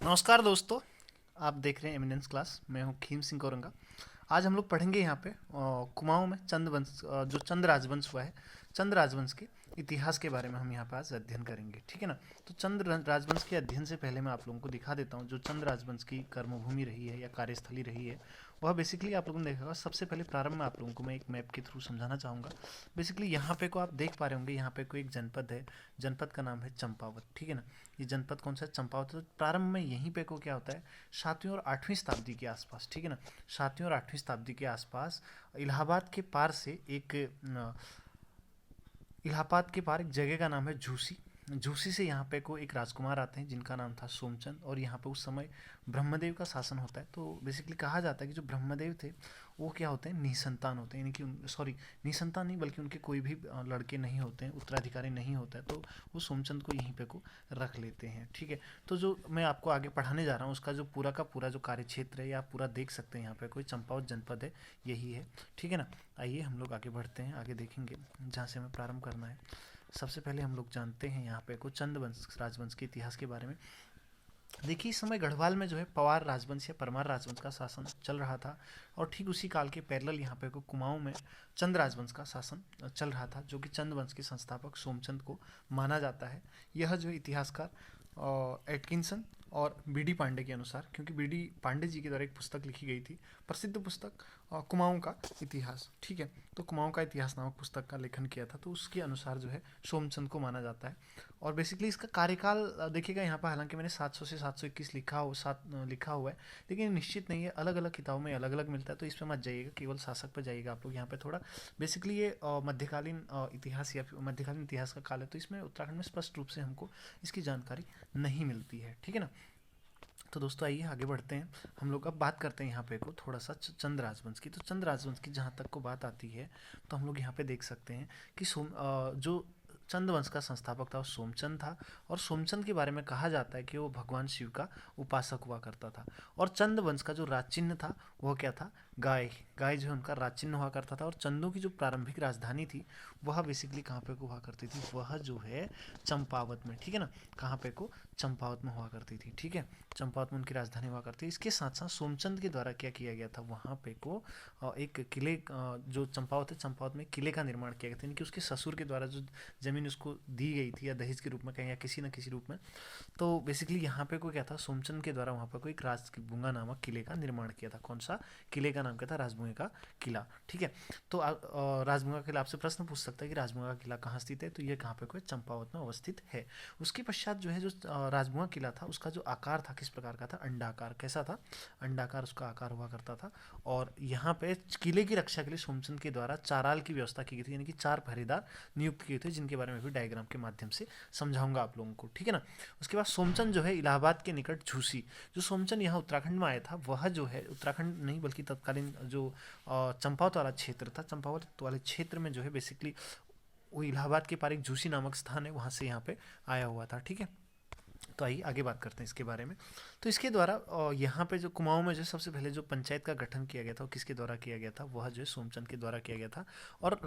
नमस्कार दोस्तों। आप देख रहे हैं एमिनेंस क्लास। मैं हूं खीम सिंह कोरंगा। आज हम लोग पढ़ेंगे यहाँ पे कुमाऊं में चंद वंश, जो चंद राजवंश हुआ है, चंद राजवंश के इतिहास के बारे में हम यहाँ पे आज अध्ययन करेंगे। ठीक है ना। तो राजवंश के अध्ययन से पहले मैं आप लोगों को दिखा देता हूँ जो चंद राजवंश की कर्मभूमि रही है या कार्यस्थली रही है। वह बेसिकली आप लोगों ने देखा होगा। सबसे पहले प्रारंभ में आप लोगों को मैं एक मैप के थ्रू समझाना चाहूँगा। बेसिकली यहाँ पे को आप देख पा रहे होंगे, यहाँ पे कोई एक जनपद है। जनपद का नाम है चंपावत। ठीक है ना। ये जनपद कौन सा है? चंपावत। तो प्रारंभ में यहीं पे को क्या होता है, 7वीं और 8वीं शताब्दी के आसपास, ठीक है ना, 7वीं और 8वीं शताब्दी के आसपास इलाहाबाद के पार से एक इलाहाबाद के पार एक जगह का नाम है झूसी। झूसी से यहाँ पे को एक राजकुमार आते हैं जिनका नाम था सोमचंद, और यहाँ पे उस समय ब्रह्मदेव का शासन होता है। तो बेसिकली कहा जाता है कि जो ब्रह्मदेव थे वो क्या होते हैं, निसंतान होते हैं, यानी कि सॉरी, निसंतान नहीं बल्कि उनके कोई भी लड़के नहीं होते हैं, उत्तराधिकारी नहीं होता है। तो वो सोमचंद को यहीं पे को रख लेते हैं। ठीक है। तो जो मैं आपको आगे पढ़ाने जा रहा हूँ उसका जो पूरा का पूरा जो कार्य क्षेत्र है, या आप पूरा देख सकते हैं, यहाँ पे कोई चंपावत जनपद है, यही है। ठीक है ना। आइए हम लोग आगे बढ़ते हैं, आगे देखेंगे जहाँ से हमें प्रारंभ करना है। सबसे पहले हम लोग जानते हैं यहाँ पे को चंद वंश राजवंश के इतिहास के बारे में। देखिए, इस समय गढ़वाल में जो है पवार राजवंश या परमार राजवंश का शासन चल रहा था, और ठीक उसी काल के पैरेलल यहाँ पे को कुमाऊं में चंद राजवंश का शासन चल रहा था, जो कि चंद वंश के संस्थापक सोमचंद को माना जाता है। यह जो इतिहासकार एटकिंसन और बीडी पांडे के अनुसार, क्योंकि बीडी पांडे जी के द्वारा एक पुस्तक लिखी गई थी, प्रसिद्ध पुस्तक कुमाऊं का इतिहास। ठीक है। तो कुमाऊं का इतिहास नामक पुस्तक का लेखन किया था, तो उसके अनुसार जो है सोमचंद को माना जाता है। और बेसिकली इसका कार्यकाल देखिएगा यहाँ पर, हालांकि मैंने 700 से 721 लिखा हुआ है, लेकिन निश्चित नहीं है, अलग अलग किताबों में अलग अलग मिलता है। तो इस पर मत जाइएगा, केवल शासक पर जाइएगा आप लोग। यहाँ पे थोड़ा बेसिकली ये मध्यकालीन इतिहास या फिर मध्यकालीन इतिहास का काल है, तो इसमें उत्तराखंड में स्पष्ट रूप से हमको इसकी जानकारी नहीं मिलती है। ठीक है ना। तो दोस्तों आइए आगे बढ़ते हैं। हम लोग अब बात करते हैं यहाँ पे को थोड़ा सा चंद राजवंश की। तो चंद राजवंश की जहाँ तक को बात आती है, तो हम लोग यहाँ पे देख सकते हैं कि जो चंद वंश का संस्थापक था वो सोमचंद था। और सोमचंद के बारे में कहा जाता है कि वो भगवान शिव का उपासक हुआ करता था। और चंद वंश का जो राज चिन्ह था वह क्या था? गाय। गाय जो है उनका राज चिन्ह हुआ करता था। और चंदों की जो प्रारंभिक राजधानी थी वह बेसिकली कहाँ पे को हुआ करती थी? वह जो है चंपावत में। ठीक है ना। कहाँ पे को? चंपावत में हुआ करती थी। ठीक है। चंपावत में उनकी राजधानी हुआ करती है। इसके साथ साथ सोमचंद के द्वारा क्या किया गया था, वहाँ पे को एक किले, जो चंपावत है, चंपावत में किले का निर्माण किया गया था, यानी कि उसके ससुर के द्वारा जो जमीन उसको दी गई थी, या दहेज के रूप में कहें या किसी न किसी रूप में। तो बेसिकली यहाँ पे को क्या था, सोमचंद के द्वारा वहाँ पर कोई एक राजभुंगा नामक किले का निर्माण किया था। कौन सा किले का नाम क्या था? राजभुंगे का किला। ठीक है। तो राजभुंगा किला, आपसे प्रश्न पूछ सकता है कि राजभुंगा का किला कहाँ स्थित है, तो ये कहाँ पे कोई चंपावत में अवस्थित है। उसके पश्चात जो है, जो राजभुंगा किला था उसका जो आकार था किस प्रकार का था? अंडाकार। कैसा था? अंडाकार उसका आकार हुआ करता था। और यहाँ पे किले की रक्षा के लिए सोमचंद के द्वारा चाराल की व्यवस्था की गई थी, यानी कि 4 पहरेदार नियुक्त किए थे, जिनके बारे में भी डायग्राम के माध्यम से समझाऊंगा आप लोगों को। ठीक है ना। उसके बाद सोमचंद जो है इलाहाबाद के निकट झूसी, जो सोमचंद यहाँ उत्तराखंड में आया था, वह जो है उत्तराखंड नहीं बल्कि तत्कालीन जो चंपावत वाला क्षेत्र था, चंपावत वाले क्षेत्र में जो है बेसिकली वो इलाहाबाद के पार एक झूसी नामक स्थान है, वहाँ से यहाँ पे आया हुआ था। ठीक है। तो आइए आगे बात करते हैं इसके बारे में। तो इसके द्वारा यहाँ पे जो कुमाऊं में जो सबसे पहले जो पंचायत का गठन किया गया था वो किसके द्वारा किया गया था? वह जो है सोमचंद के द्वारा किया गया था। और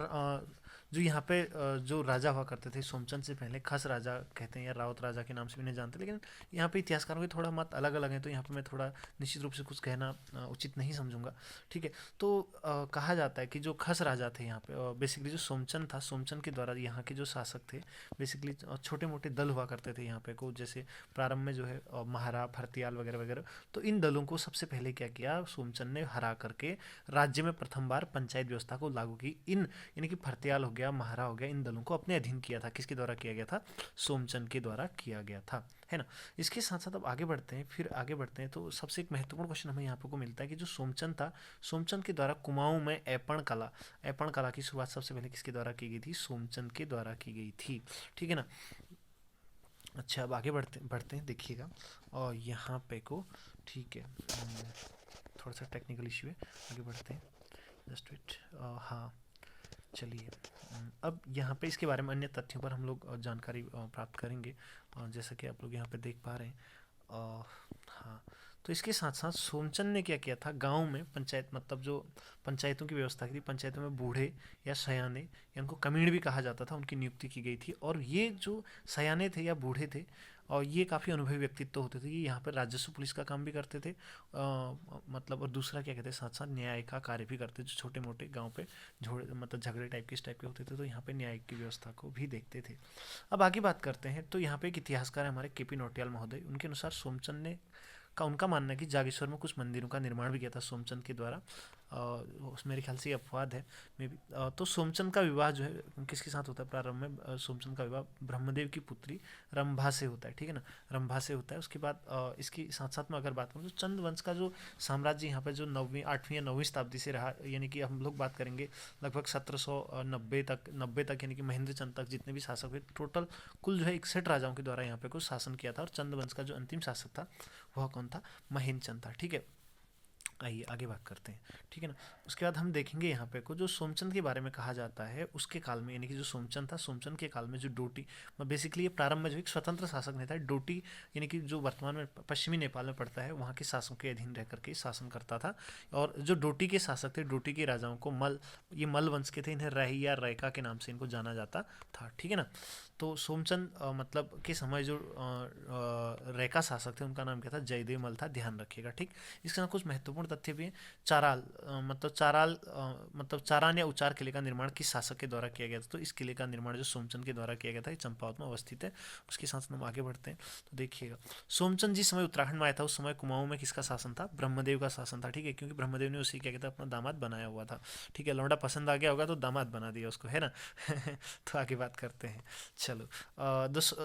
जो यहाँ पे जो राजा हुआ करते थे सोमचंद से पहले, खस राजा कहते हैं या रावत राजा के नाम से भी नहीं जानते, लेकिन यहाँ पे इतिहासकारों के थोड़ा मत अलग अलग है, तो यहाँ पे मैं थोड़ा निश्चित रूप से कुछ कहना उचित नहीं समझूंगा। ठीक है। तो कहा जाता है कि जो खस राजा थे यहाँ पे, बेसिकली जो सोमचंद था, सोमचंद के द्वारा यहाँ के जो शासक थे बेसिकली छोटे मोटे दल हुआ करते थे यहाँ पे को, जैसे प्रारंभ में जो है महारा, भरतियाल वगैरह वगैरह। तो इन दलों को सबसे पहले क्या किया, सोमचंद ने हरा करके राज्य में प्रथम बार पंचायत व्यवस्था को लागू की। इन यानी कि भरतियाल हो गया, महारा हो गया, इन दलों को अपने अधीन किया था। किसके द्वारा किया गया था? सोमचंद के द्वारा किया गया था, है ना। इसके साथ साथ अब आगे बढ़ते हैं, फिर आगे बढ़ते हैं तो सबसे एक महत्वपूर्ण क्वेश्चन हमें यहाँ पे को मिलता है कि जो सोमचंद था, सोमचंद के द्वारा कुमाऊं में ऐपण कला की शुरुआत सबसे पहले किसके द्वारा की गई थी? सोमचंद के द्वारा की गई थी। ठीक है ना। अच्छा, अब आगे बढ़ते बढ़ते हैं, देखिएगा। और यहाँ पे को, ठीक है, थोड़ा सा टेक्निकल इशू है, आगे बढ़ते हैं, जस्ट वेट। हाँ, चलिए। अब यहाँ पे इसके बारे में अन्य तथ्यों पर हम लोग जानकारी प्राप्त करेंगे, जैसा कि आप लोग यहाँ पे देख पा रहे हैं। हाँ, तो इसके साथ साथ सोमचंद ने क्या किया था, गांव में पंचायत मतलब जो पंचायतों की व्यवस्था की थी, पंचायतों में बूढ़े या सयाने या उनको कमीण भी कहा जाता था, उनकी नियुक्ति की गई थी। और ये जो सयाने थे या बूढ़े थे और ये काफ़ी अनुभवी व्यक्तित्व होते थे, ये यहाँ पर राजस्व पुलिस का काम भी करते थे, मतलब। और दूसरा क्या कहते हैं, साथ साथ न्याय का कार्य भी करते, जो छोटे मोटे गांव पे मतलब झगड़े टाइप के इस टाइप के होते थे, तो यहाँ पे न्याय की व्यवस्था को भी देखते थे। अब आगे बात करते हैं, तो यहाँ पे एक इतिहासकार है हमारे केपी नौटियाल महोदय, उनके अनुसार सोमचंद ने उनका मानना है कि जागेश्वर में कुछ मंदिरों का निर्माण भी किया था सोमचंद के द्वारा। मेरे ख्याल से ये अपवाद है मे बी। तो सोमचंद का विवाह जो है किसके साथ होता है प्रारंभ में, सोमचंद का विवाह ब्रह्मदेव की पुत्री रंभा से होता है, ठीक है ना, रंभा से होता है। उसके बाद इसकी साथ साथ में अगर बात करूँ तो चंद वंश का जो साम्राज्य यहाँ पर जो 9वीं 8वीं या 9वीं शताब्दी से रहा, यानी कि हम लोग बात करेंगे लगभग 1790 तक यानी कि महेंद्र चंद तक जितने भी शासक हुए, टोटल कुल जो है 61 राजाओं के द्वारा यहाँ पे कुछ शासन किया था। और चंद वंश का जो अंतिम शासक था वह कौन था, महेंद्र चंद था, ठीक है। आइए आगे बात करते हैं, ठीक है ना। उसके बाद हम देखेंगे यहाँ पे को जो सोमचंद के बारे में कहा जाता है उसके काल में, यानी कि जो सोमचंद था, सोमचंद के काल में जो डोटी, बेसिकली ये प्रारंभ में जो एक स्वतंत्र शासक नहीं था, डोटी यानी कि जो वर्तमान में पश्चिमी नेपाल में पड़ता है, वहाँ के शासकों के अधीन रह करके शासन करता था। और जो डोटी के शासक थे, डोटी के राजाओं को ये मल वंश के थे, इन्हें रही या रैका के नाम से इनको जाना जाता था, ठीक है ना। तो सोमचंद मतलब के समय जो रैका शासक थे उनका नाम क्या था, जयदेव मल था, ध्यान रखिएगा, ठीक। इसके साथ कुछ महत्वपूर्ण तथ्य भी हैं। मतलब चारान या उचार किले का निर्माण किस शासक के द्वारा किया गया था, तो इस किले का निर्माण जो सोमचंद के द्वारा किया गया था, ये चंपावत में अवस्थित है। उसके साथ हम आगे बढ़ते हैं, तो देखिएगा सोमचंद जिस समय उत्तराखंड में आया था उस समय कुमाऊं में किसका शासन था, ब्रह्मदेव का शासन था, ठीक है, क्योंकि ब्रह्मदेव ने उसे क्या कहता है अपना दामाद बनाया हुआ था, ठीक है। लौंडा पसंद आ गया होगा तो दामाद बना दिया उसको, है ना। तो आगे बात करते हैं, चलो।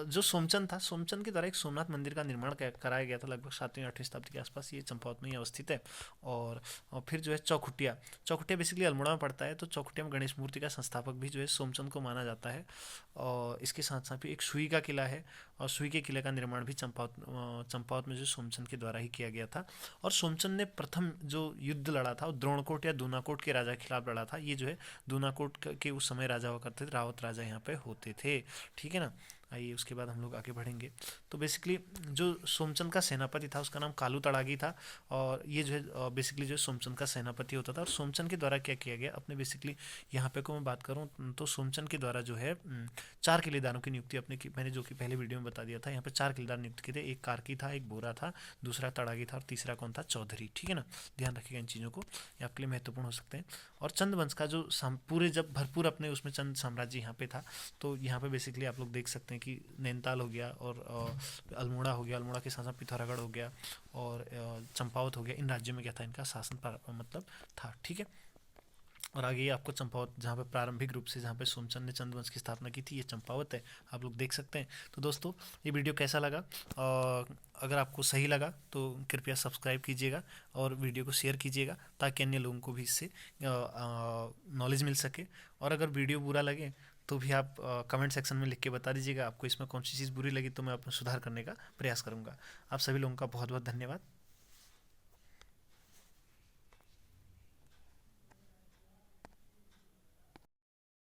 जो सोमचंद था, सोमचंद के द्वारा एक सोमनाथ मंदिर का निर्माण कराया गया था लगभग 7वीं 8वीं शताब्दी के आसपास, ये चंपावत में ही अवस्थित है। और फिर जो है चौखुटिया, चौखुटिया बेसिकली अल्मोड़ा में पड़ता है, तो चौखुटिया में गणेश मूर्ति का संस्थापक भी जो है सोमचंद को माना जाता है। और इसके साथ साथ भी एक सुई का किला है, और सुई के किले का निर्माण भी चंपावत में जो सोमचंद के द्वारा ही किया गया था। और सोमचंद ने प्रथम जो युद्ध लड़ा था वो द्रोणकोट या दूनाकोट के राजा के खिलाफ लड़ा था। ये जो है दूनाकोट के उस समय राजा हुआ करते थे, रावत राजा यहाँ पे होते थे, ठीक है ना। आइए उसके बाद हम लोग आगे बढ़ेंगे। तो बेसिकली जो सोमचंद का सेनापति था उसका नाम कालू तड़ागी था, और ये जो है बेसिकली जो सोमचंद का सेनापति होता था। और सोमचंद के द्वारा क्या किया गया अपने, बेसिकली यहाँ पे को मैं बात करूँ तो सोमचंद के द्वारा जो है 4 किलेदारों की नियुक्ति अपने की, मैंने जो कि पहले वीडियो में बता दिया था, यहाँ पे 4 किलेदार नियुक्त किए थे। एक कार्की था, एक बोरा था, दूसरा तड़ागी था, और तीसरा कौन था, चौधरी, ठीक है ना। ध्यान रखिएगा इन चीज़ों को, ये आपके लिए महत्वपूर्ण हो सकते हैं। और चंद वंश का जो पूरे जब भरपूर अपने उसमें चंद साम्राज्य यहाँ पे था, तो यहाँ पे बेसिकली आप लोग देख सकते हैं कि नैनीताल हो गया, और अल्मोड़ा हो गया, अल्मोड़ा के साथ साथ पिथौरागढ़ हो गया, और चंपावत हो गया, इन राज्यों में क्या था, इनका शासन मतलब था, ठीक है। और आगे ये आपको चंपावत, जहाँ पे प्रारंभिक रूप से जहाँ पे सोमचंद ने चंद्रवंश की स्थापना की थी, ये चंपावत है, आप लोग देख सकते हैं। तो दोस्तों ये वीडियो कैसा लगा, अगर आपको सही लगा तो कृपया सब्सक्राइब कीजिएगा और वीडियो को शेयर कीजिएगा, ताकि अन्य लोगों को भी इससे नॉलेज मिल सके। और अगर वीडियो बुरा लगे तो भी आप कमेंट सेक्शन में लिख के बता दीजिएगा आपको इसमें कौन सी चीज़ बुरी लगी, तो मैं अपना सुधार करने का प्रयास करूँगा। आप सभी लोगों का बहुत बहुत धन्यवाद।